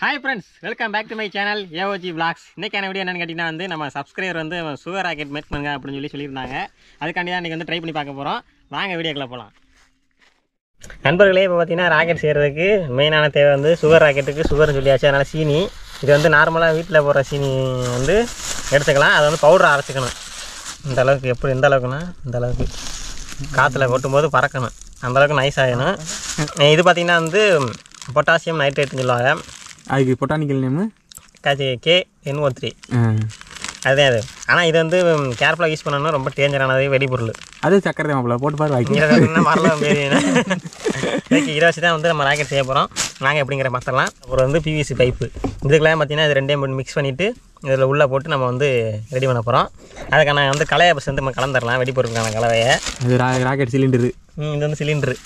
Hi friends, welcome back to my channel AOG Vlogs. இன்னைக்கான video என்னன்னு கேட்டிங்கன்னா வந்து நம்ம சப்ஸ்கிரைபர் வந்து சுகர் ராக்கெட் மேக் பண்ணுங்க அப்படின்னு சொல்லியிருந்தாங்க. அதுக்காண்டி தான் இன்றைக்கி வந்து ட்ரை பண்ணி பார்க்க போகிறோம். வாங்க வீடியோக்குள்ள போகலாம். நண்பர்களே, இப்போ பார்த்தீங்கன்னா ராக்கெட் செய்கிறதுக்கு மெயினான தேவை வந்து சுகர் ராக்கெட்டுக்கு சுகர்னு சொல்லியாச்சு. அதனால் சீனி இது வந்து நார்மலாக வீட்டில் போடுற சீனி வந்து எடுத்துக்கலாம். அதை வந்து பவுடர் அரைச்சிக்கணும். இந்த அளவுக்கு எப்படி எந்த அளவுக்குன்னா இந்த அளவுக்கு காற்றுல கொட்டும்போது பறக்கணும். அந்தளவுக்கு நைஸ் ஆகணும். இது பார்த்திங்கன்னா வந்து பொட்டாசியம் நைட்ரேட்னு சொல்லுவாங்க. அதுக்கு பொட்டானிக்கல் நேமு KNO3 அதுதான் அது. ஆனால் இது வந்து கேர்ஃபுல்லாக யூஸ் பண்ணணும். ரொம்ப டேஞ்சரானது, வெடிபொருள். அது சக்கரை மாப்பிள்ள போட்டு பாரு மரலாம் பேர் இதை வச்சு தான் வந்து நம்ம ராக்கெட் செய்ய போகிறோம். நாங்கள் எப்படிங்கிற பார்த்துடலாம். அப்புறம் வந்து PVC பைப்பு இதுக்கெல்லாம் பார்த்தீங்கன்னா இது ரெண்டையும் போட்டு மிக்ஸ் பண்ணிவிட்டு இதில் உள்ளே போட்டு நம்ம வந்து ரெடி பண்ண போகிறோம். அதுக்கான வந்து கலையை பஸ் வந்து நம்ம கலந்துடலாம், வெடிபொருளுக்கான கலவையை. இது ராக்கெட் சிலிண்டரு. இது வந்து சிலிண்டரு.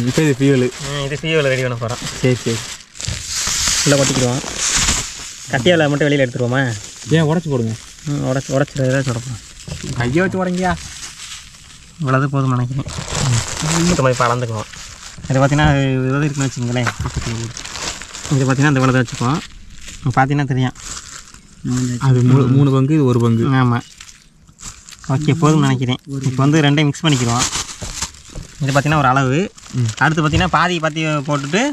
இப்போ இது ஃபியூவலு. இது ஃபியூவல் ரெடி பண்ண போகிறோம். சரி சரி, உள்ளே கொட்டிக்கிடுவோம். கட்டியாவில் மட்டும் வெளியில் எடுத்துருவோமா? ஏன் உடச்சி போடுங்க. உடச்சிடுறதா சொல்லப்போம். கையை வச்சு உடங்கியா இவ்வளோது போதும் நினைக்கிறேன். இப்போ அளந்துக்குவோம். இது பார்த்தீங்கன்னா இவ்வளோ இருக்குன்னு வச்சுங்களேன். இது பார்த்தீங்கன்னா இந்த இவ்வளோ வச்சுக்குவோம். பார்த்தீங்கன்னா தெரியும் அது 3 பங்கு, இது 1 பங்கு. ஆமாம், ஓகே போதும்னு நினைக்கிறேன். இப்போ வந்து ரெண்டையும் மிக்ஸ் பண்ணிக்கிறோம். இது பார்த்தீங்கன்னா ஒரு அளவு. அடுத்து பார்த்தீங்கன்னா பாதி போட்டுட்டு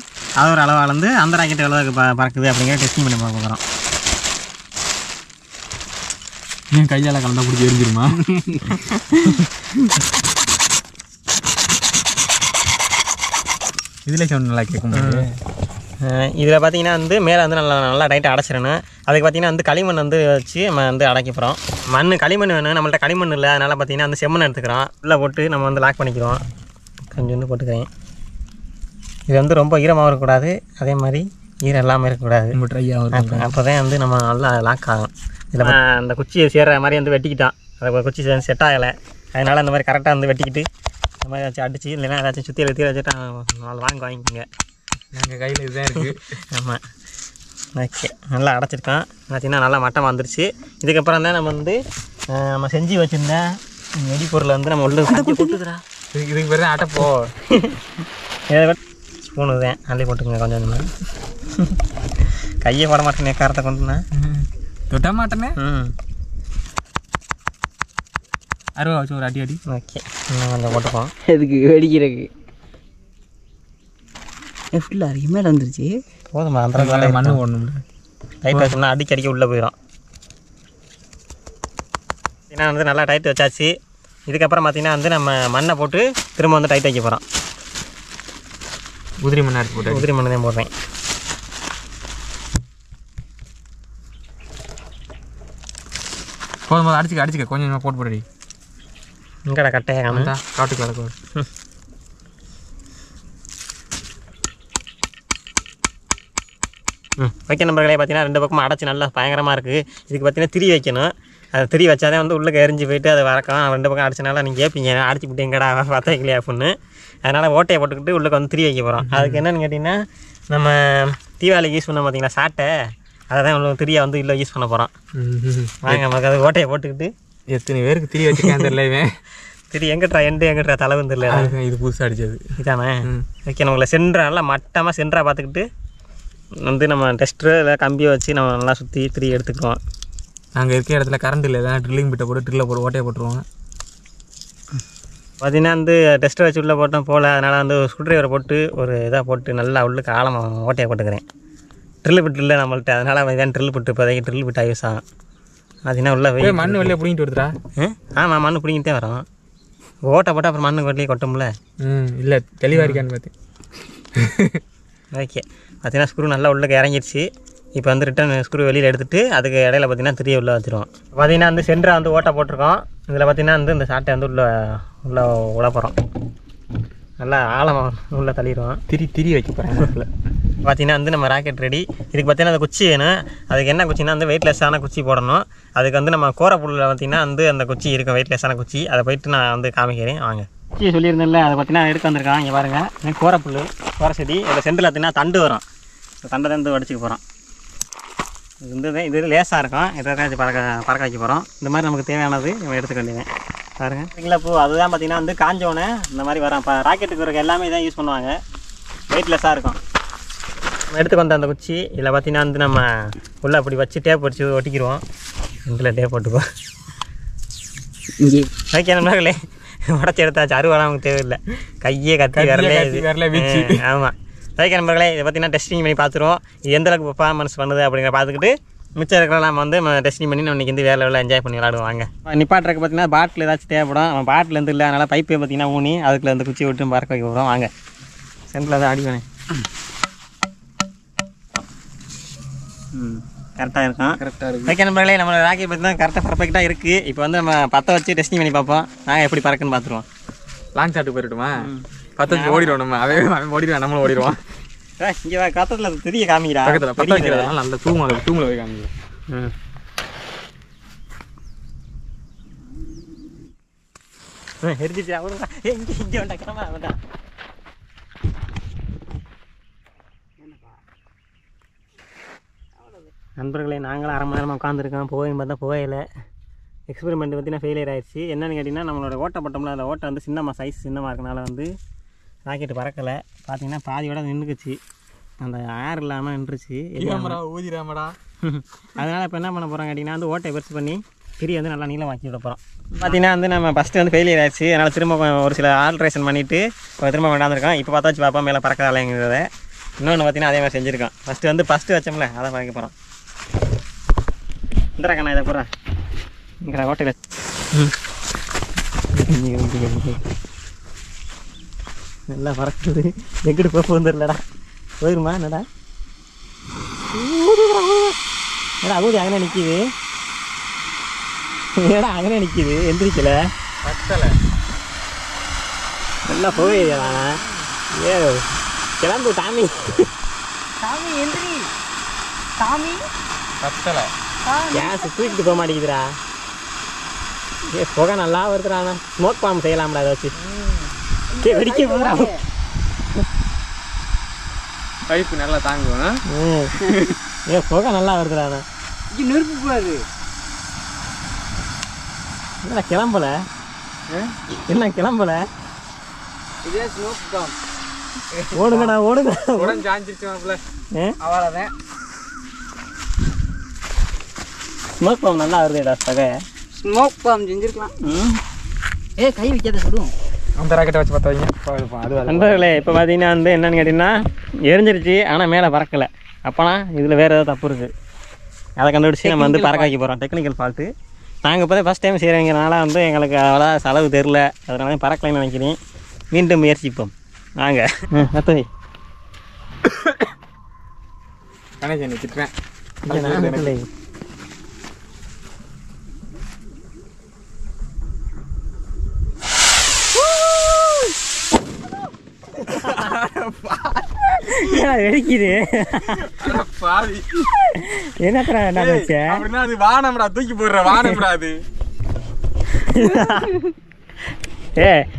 அது ஒரு அளவு அளந்து அந்த ராக்கெட் எவ்வளோ பறக்குது அப்படிங்கிற டெஸ்டிங் பண்ணி பார்க்க போகிறோம். ஏன் கையால் கலந்தா பிடிச்சி எரிஞ்சிருமா? இதில் சவுண்ட் நல்லா கேட்கும். இதில் பார்த்தீங்கன்னா வந்து மேலே வந்து நல்லா டைட்டாக அடைச்சிடணும். அதுக்கு பார்த்தீங்கன்னா வந்து களிமண் வந்து வச்சு நம்ம வந்து அடைக்க போகிறோம். களிமண் வேணும். நம்மள்ட்ட களிமண் இல்லை, அதனால் பார்த்தீங்கன்னா வந்து செம்மண் எடுத்துக்கிறோம். உள்ளே போட்டு நம்ம வந்து லாக் பண்ணிக்கிறோம். கொஞ்சம் வந்து போட்டுக்கிறேன். இது வந்து ரொம்ப ஈரமாகவும் இருக்கக்கூடாது, அதே மாதிரி ஈரம் எல்லாமே இருக்கக்கூடாது. ரொம்ப ட்ரையாக இருக்கும். அப்போ தான் வந்து நம்ம நல்லா லாக் ஆகும். இதில் அந்த குச்சியை சேர்கிற மாதிரி வந்து வெட்டிக்கிட்டான். அதை குச்சி செட் ஆகலை, அதனால் அந்த மாதிரி கரெக்டாக வந்து வெட்டிக்கிட்டு இந்த மாதிரி ஏதாச்சும் அடிச்சு இல்லைன்னா ஏதாச்சும் சுற்றி எழுத்தி வச்சுட்டா வாங்கிக்கோங்க. நாங்கள் கையில் இதுதான் இருக்குது. ஆமாம், ஓகே. நல்லா அடைச்சிருக்கான். பார்த்தீங்கன்னா நல்லா மட்டமாக வந்துருச்சு. இதுக்கப்புறம் தான் நம்ம வந்து நம்ம செஞ்சு வச்சுருந்த வெடிப்பொருளை வந்து நம்ம உள்ள கொடுத்துக்கிறா. இதுக்கு பேர் தான் அட்டைப்போ. இதை ஸ்பூனு தான் அள்ளி போட்டுக்கோங்க. கொஞ்சம் கையை போட மாட்டேனே, காரத்தை கொண்டுண்ணா தொட்ட மாட்டேனே. அருவா வச்சு ஒரு அடி. ஓகே, இன்னும் கொஞ்சம் போட்டுப்போம். எதுக்கு வெடிக்கிறதுக்கு? ஃபுல்லாக அடிக்க மேலே வந்துருச்சு. போதுமா? அந்த மண்ணு போடணும். டைட் வச்சோம்னா அடிக்க உள்ளே போயிடும். ஏன்னா வந்து நல்லா டைட் வச்சாச்சு. இதுக்கப்புறம் பார்த்தீங்கன்னா வந்து நம்ம மண்ணை போட்டு திரும்ப வந்து டைட் வைக்க போகிறோம். உதிரி மண்ணை எடுத்து போட்டு உதிரி மண்ணு தான் போடுறேன். போதும் அடிச்சுக்க கொஞ்சம் போட்டு போடுடி. இங்கடா கட்டையாக காணுதா? காட்டுக்கு வளர்க்கும். வைக்க நம்பர்களே பார்த்தீங்கன்னா 2 பக்கமும் அடைச்சி நல்லா பயங்கரமாக இருக்குது. இதுக்கு பார்த்தீங்கன்னா திரி வைக்கணும். அது திரி வச்சாதே வந்து உள்ளே எரிஞ்சு போயிட்டு அதை வறக்கம். 2 பக்கம் அடிச்சனால நீங்கள் கேட்பீங்க, அடிச்சு விட்டு எங்கடா பற்ற வைக்கலையா அப்படின்னு. அதனால் ஓட்டையை போட்டுக்கிட்டு உள்ளே வந்து திரி வைக்க போகிறோம். அதுக்கு என்னென்னு கேட்டிங்கன்னா நம்ம தீபாவளிக்கு யூஸ் பண்ண பார்த்தீங்களா சாட்டை, அதை தான் உள்ள திரியை வந்து இல்லை யூஸ் பண்ண போகிறோம். வாங்க நமக்கு அது ஓட்டையை போட்டுக்கிட்டு. எத்தனை பேருக்கு திரி வச்சுருக்கேன் தெரியல. இவன் திரி எங்கிட்ட தலைவன் தெரியல. இது புதுசாக அடித்தது இதானே. ஓகே, நம்மளை சென்ட்ரா நல்லா மட்டமாக சென்ட்ராக பார்த்துக்கிட்டு வந்து நம்ம டெஸ்டரு இல்லை கம்பியை வச்சு நம்ம நல்லா சுற்றி திரி எடுத்துக்குவோம். நாங்கள் இருக்கிற இடத்துல கரண்ட் இல்லை, எதனா ட்ரில்லிங் பிட்டை போட்டு ட்ரில்லை போட்டு ஓட்டையை போட்டுருவோங்க. பார்த்தீங்கன்னா வந்து டெஸ்ட்டை வச்சு உள்ளே போட்டோம் போல். அதனால் வந்து ஸ்க்ரூ ட்ரைவரை போட்டு ஒரு இதாக போட்டு நல்லா உள்ளுக்கு ஆழமாக ஓட்டையை போட்டுக்கிறேன். ட்ரில்லு பிட்டு இல்லை நம்மள்ட்ட, அதனால் இதான் ட்ரில் பிட்டு இப்போதைக்கு ட்ரில் பிட்டாக யூஸ் ஆகும். பார்த்தீங்கன்னா உள்ளே மண் வெளியே பிடிங்கிட்டு வருதுடா. ஆமாம், மண் பிடிங்கிட்டே வரும். ஓட்டை போட்டால் அப்புறம் மண்ணு வெளியே கொட்டும்ல. இல்லை தெளிவாக இருக்கான்னு பார்த்து. ஓகே, பார்த்தீங்கன்னா ஸ்க்ரூ நல்லா உள்ளே இறங்கிடுச்சு. இப்போ வந்து ரிட்டன் ஸ்க்ரூ வெளியில் எடுத்துகிட்டு அதுக்கு இடையில பார்த்தீங்கன்னா திரியை உள்ளே வச்சுருவோம். பார்த்தீங்கன்னா வந்து சென்டராக வந்து ஓட்டை போட்டிருக்கோம். இதில் பார்த்தீங்கன்னா வந்து இந்த சாட்டை வந்து உள்ளே உழப்போகிறோம். நல்லா ஆழமாக உள்ளே தள்ளிடுவோம். திரி வைக்க போகிறேன். பார்த்தீங்கன்னா வந்து நம்ம ராக்கெட் ரெடி. இதுக்கு பார்த்தீங்கன்னா அந்த குச்சி வேணும். அதுக்கு என்ன குச்சின்னா வந்து வெயிட்லெஸ்ஸான குச்சி போடணும். அதுக்கு வந்து நம்ம கோரப்புல்லில் பார்த்தீங்கன்னா வந்து அந்த குச்சி இருக்கும், வெயிட்லெஸ்ஸான குச்சி. அதை போயிட்டு நான் வந்து காமிக்கிறேன் வாங்க. குச்சியை சொல்லியிருந்தேன்ல, அதை பார்த்தீங்கன்னா எடுக்க வந்திருக்கான். இங்கே பாருங்கள், கோரப்புல், கோர செடி. இதில் சென்டரில் பார்த்தீங்கன்னா தண்டு வரும். இந்த தண்டை வந்து வடிச்சுக்க போகிறோம். இது லேசாக இருக்கும். எதாவது பறக்க வைக்க போகிறோம். இந்த மாதிரி நமக்கு தேவையானது நம்ம எடுத்துக்க வேண்டியது பாருங்கள். சரிங்களா? பூ அதுதான் பார்த்தீங்கன்னா வந்து காஞ்சோன்னே இந்த மாதிரி வரும். இப்போ ராக்கெட்டுக்கு இருக்க எல்லாமே இதான் யூஸ் பண்ணுவாங்க. வெயிட்லெஸ்ஸாக இருக்கும். எடுத்துக்கு வந்த அந்த குச்சி இதில் பார்த்தீங்கன்னா வந்து நம்ம உள்ளே அப்படி வச்சு டேப் வச்சு ஒட்டிக்கிடுவோம். இதில் டேப் போட்டுக்குவோம். இங்கே ஓகே நண்பர்களே, உடச்சி எடுத்தாச்சு. அறுவலாம் நமக்கு தேவையில்லை. கையே கத்தி வரல வீச்சு. ஆமாம். ஓகே நண்பர்களே, இதை பார்த்தீங்கன்னா டெஸ்டிங் பண்ணி பார்த்துருவோம். இது எந்தளவுக்கு பர்ஃபார்மன்ஸ் பண்ணுது அப்படிங்கிற பார்த்துக்கிட்டு மிச்சம் இருக்கிற நம்ம வந்து டெஸ்டிங் பண்ணி நம்ம இன்றைக்கி வந்து வேறு லெவலில் என்ஜாய் பண்ணி விளாடுவாங்க. நிப்பாட்டுறக்கு பார்த்தீங்கன்னா பாட்டில் ஏதாச்சும் தேவைப்படும். அவன் பாட்டில் இருந்து இல்லை, அதனால் பைப்பே பார்த்தீங்கன்னா ஊனி அதுக்குள்ள அந்த குச்சி விட்டு பறக்க வைக்க போகிறோம். வாங்க சென்டரில் தான் அடிவேனே. கரெக்டாக இருக்கும். கரெக்டாக இருக்குது. ஓகே நண்பர்களே, நம்ம ராக்கெட் பார்த்தீங்கன்னா கரெக்டாக பர்ஃபெக்டாக இருக்குது. இப்போ வந்து நம்ம பற்ற வச்சு டெஸ்டிங் பண்ணி பார்ப்போம். நாங்கள் எப்படி பறக்குன்னு பார்த்துருவோம். லாங் ஷாட்டுக்கு போயிட்டுமா? 10 வச்சு ஓடிடுவோம். நம்ம அவன் ஓடிடுவான், நம்மளும் ஓடிடுவான். இங்கே கத்தத்தில் தெரிய காமிக்கிறா. பக்கத்தில் 10 வைக்கிறதா நல்ல தூங்கில் போய் காமிக்கிறேன். எரிஞ்சிச்சு. அவருங்க இங்கே வேண்டாம், கிளம்ப வேண்டாம். நண்பர்களே, நாங்களும் அரை மணி நேரமாக உட்காந்துருக்கோம். போயும் பார்த்தா போகலை. எக்ஸ்பெரிமெண்ட் பார்த்தீங்கன்னா ஃபெயிலியர் ஆயிடுச்சு. என்னென்னு கேட்டிங்கன்னா, நம்மளோட ஓட்டை பட்டோம்ல, அந்த ஓட்டை வந்து சின்னமாக சைஸ் சின்னமாக இருக்கனால வந்து ராக்கெட்டு பறக்கலை. பார்த்தீங்கன்னா பாதியோட நின்றுக்குச்சு. அந்த ஏர் இல்லாமல் நின்றுச்சு. ஊதிடாமடா. அதனால் இப்போ என்ன பண்ண போகிறோம் கேட்டிங்கன்னா, வந்து ஓட்டை பெருசு பண்ணி திரி வந்து நல்லா நீளமாக்கி விட போகிறோம். பார்த்தீங்கன்னா வந்து நம்ம ஃபஸ்ட்டு வந்து ஃபெயிலியர் ஆயிடுச்சு. அதனால் திரும்ப ஒரு சில ஆல்ட்ரேஷன் பண்ணிவிட்டு இப்போ திரும்ப கொண்டாந்துருக்கோம். இப்போ பார்த்தாச்சு பாப்பா மேலே பறக்கலாங்கிறத. இன்னொன்று பார்த்தீங்கன்னா அதே மாதிரி செஞ்சுருக்கோம். ஃபஸ்ட்டு வச்சோம்ல, அதை பார்க்க போகிறோம். இந்த கண்ணா இதை போகிறேன் இங்கே ஓட்டையில் நல்லா பறக்குது. எங்கிட்டு போக வந்துடலடா, போயிருமா? என்னடா ஏடா ஊதி அங்கே நிற்கிது. ஏடா அங்கே நிற்கிது, எந்திரிக்கலை. பத்தலை நல்லா போயிடா. ஏ கிளம்பு டாமி. சாமி எந்திரி சாமி. பத்தலை கேஸ் தூக்கிட்டு போக மாட்டேங்குதுடா. ஏ புகை நல்லா வருதுடா. ஸ்மோக் பாம்பு செய்யலாம்டா அதை வச்சு. வெடிக்க போகிறா. பைப்பு நல்லா தாங்குவேன். ஏ புகை நல்லா வருதுடா. இங்கே நெருப்பு போகாது. என்ன கிளம்பல? என்ன கிளம்பல? இதே ஸ்மோக் பாம். ஓடுங்கடா ஓடுங்க. உடனே சாஞ்சிருச்சு மாப்பிள்ள. அவ்வளோதான். ஸ்மோக் பாம்பு நல்லா வருதுடா புகை. Smoke bomb செஞ்சுருக்கலாம். கை வைக்காத சொல்லுவோம். அந்த ராக்கெட்டை வச்சு பார்த்து வைங்க. அது நண்பர்களே, இப்போ பார்த்தீங்கன்னா வந்து என்னென்னு கேட்டிங்கன்னா, எரிஞ்சிருச்சு ஆனால் மேலே பறக்கலை. அப்போனா இதில் வேறு ஏதாவது தப்பு இருக்குது. அதை கண்டுபிடிச்சி நம்ம வந்து பறக்க வைக்க போகிறோம். Technical fault. நாங்கள் இப்போ தான் ஃபஸ்ட் டைம் செய்கிறவங்கிறனால வந்து எங்களுக்கு அவ்வளோ செலவு தெரில. அதனால பறக்கலைன்னு நினைக்கிறேன். மீண்டும் முயற்சிப்போம். வாங்க கத்தவை. கணேசன் திட்டுறேன். வெடிக்குது. என்னத்தடா என்ன வச்ச? அப்படின்னா அது வானம்டா, தூக்கி போடுற வானம்டா அது.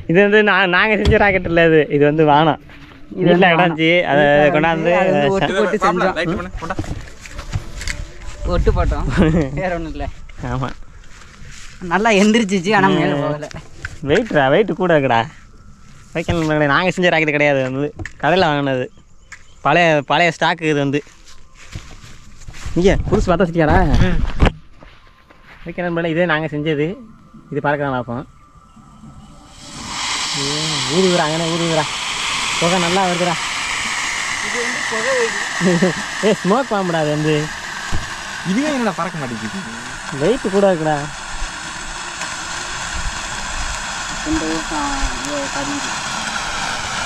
இது வந்து நாங்கள் செஞ்ச ராக்கெட் இல்லை. இது வந்து வானம். இல்லை இடஞ்சி அதை கொண்டாந்து ஒட்டு போட்டோம். வேற ஒன்றும் இல்லை. ஆமாம், நல்லா எந்திரிச்சிச்சு. ஆனால் மேலே போகலை. வெயிட்டு கூட இருக்குடா. ஓகே நண்பர்களே, நாங்கள் செஞ்ச ராக்கெட் கிடையாது. வந்து கடையில் வாங்கினது. பழைய ஸ்டாக்கு இது வந்து. இங்கே புதுசு பார்த்தா வச்சுட்டியாடா? ஓகே நண்பர்களே, இதே நாங்கள் செஞ்சது. இது பறக்கலாம் பார்ப்போம். ஊதுகிறா அங்கே ஊதுகிறா. புகை நல்லா வருதுடா. ஸ்மோக் பாம்புடா அது வந்து. இதுவே என்னடா பறக்க மாட்டேங்குது. வெயிட்டு கூட இருக்குடா.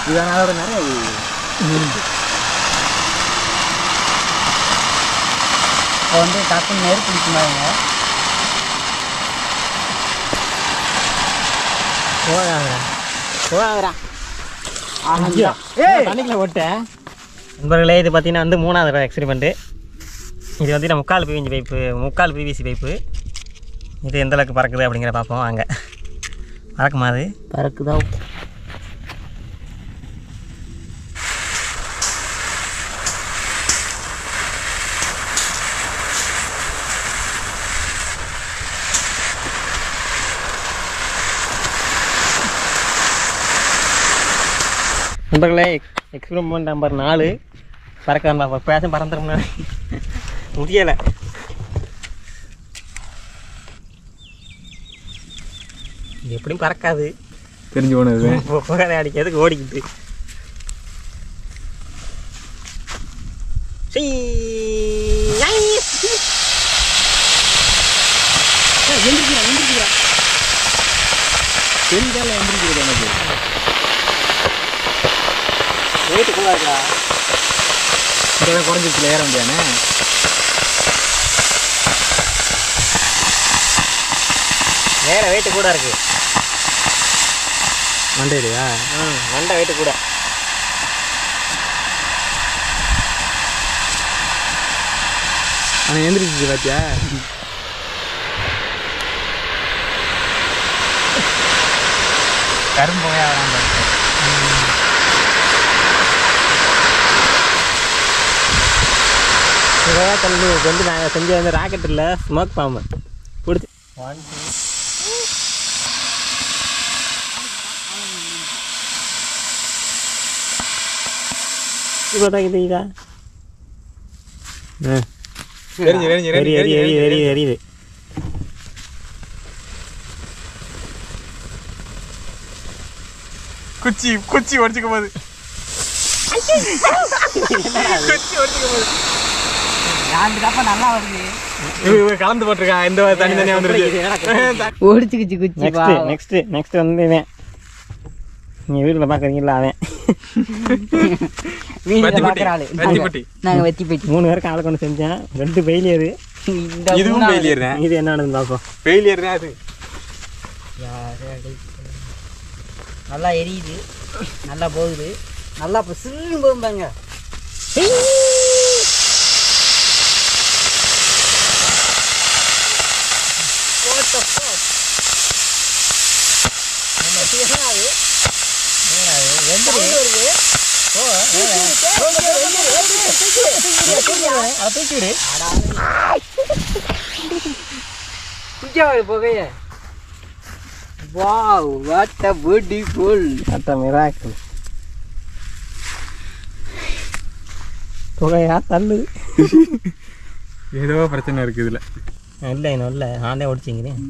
இதனால நிறைய இப்போ வந்து டக்குன்னு நெருப்பு பிடிக்குமாங்க. போகாதடா. தண்ணிக்குள்ள ஓட்டேன். நண்பர்களே, இது பார்த்தீங்கன்னா வந்து 3வது எக்ஸ்பெரிமெண்ட்டு. இது வந்து முக்கால் பிவிசி பைப்பு. இது எந்தளவுக்கு பறக்குது அப்படிங்கிற பார்ப்போம். வாங்க. பறக்குமா? அது பறக்குதா? நண்பர்களே, எக்ஸ்பெரிமெண்ட் நம்பர் 4. பறக்க வேண்டாம் பேச பறந்துடும் முடியலை. எப்படியும் பறக்காது தெரிஞ்சு போனது. புகை அடிக்கிறதுக்கு ஓடிக்கிட்டு வெயிட்டு கூட இருக்கா குறைஞ்சிருச்சுல ஏற முடியானே. வேற வெயிட்டு கூட இருக்கு மண்டையிலையா? மண்டை வெயிட்டு கூட. ஆனால் எந்திரிச்சிச்சு பார்த்தியா? கரும்புகையா தள்ளி வந்து நாங்கள் செஞ்ச வந்து ராக்கெட் இல்லை ஸ்மோக் பாம்பு பிடிச்சி 1 2 போட்டாக்கிட்டீங்களா? எரியுது. குச்சி உடச்சிக்க போகுது. நல்லா வருது. கலந்து போட்டிருக்கான். இந்த தனித்தனியா வந்துருச்சு. ஒடிச்சுக்கிச்சு குச்சி. நெக்ஸ்ட் வந்து இவன் நீங்கள் வீட்டில் பார்க்குறீங்களா? அவன் வீட்டில் பார்க்குற ஆளு. நாங்கள் வெத்தி போயிட்டு 3 பேருக்கு ஆளை கொண்டு செஞ்சேன். 2 ஃபெயிலியரு. இதுவும் ஃபெயிலியர் தான். இது என்னன்னு பார்ப்போம். ஃபெயிலியர் தான் அது. நல்லா எரியுது, நல்லா போகுது, நல்லா இப்போ சில்லுன்னு போகும் பாருங்க. புகைய வாவ் வாட் அ பியூட்டிஃபுல் அட்ட மிராக்கிள். புகையா தள்ளுது. ஏதோ பிரச்சனை இருக்கு இதுல. இல்லை இன்னும் இல்லை, நான் தான் ஓடிச்சிங்கிறேன்.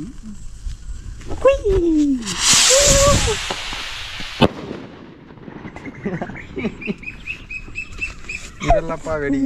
இதெல்லாம்ப்பா வெடி.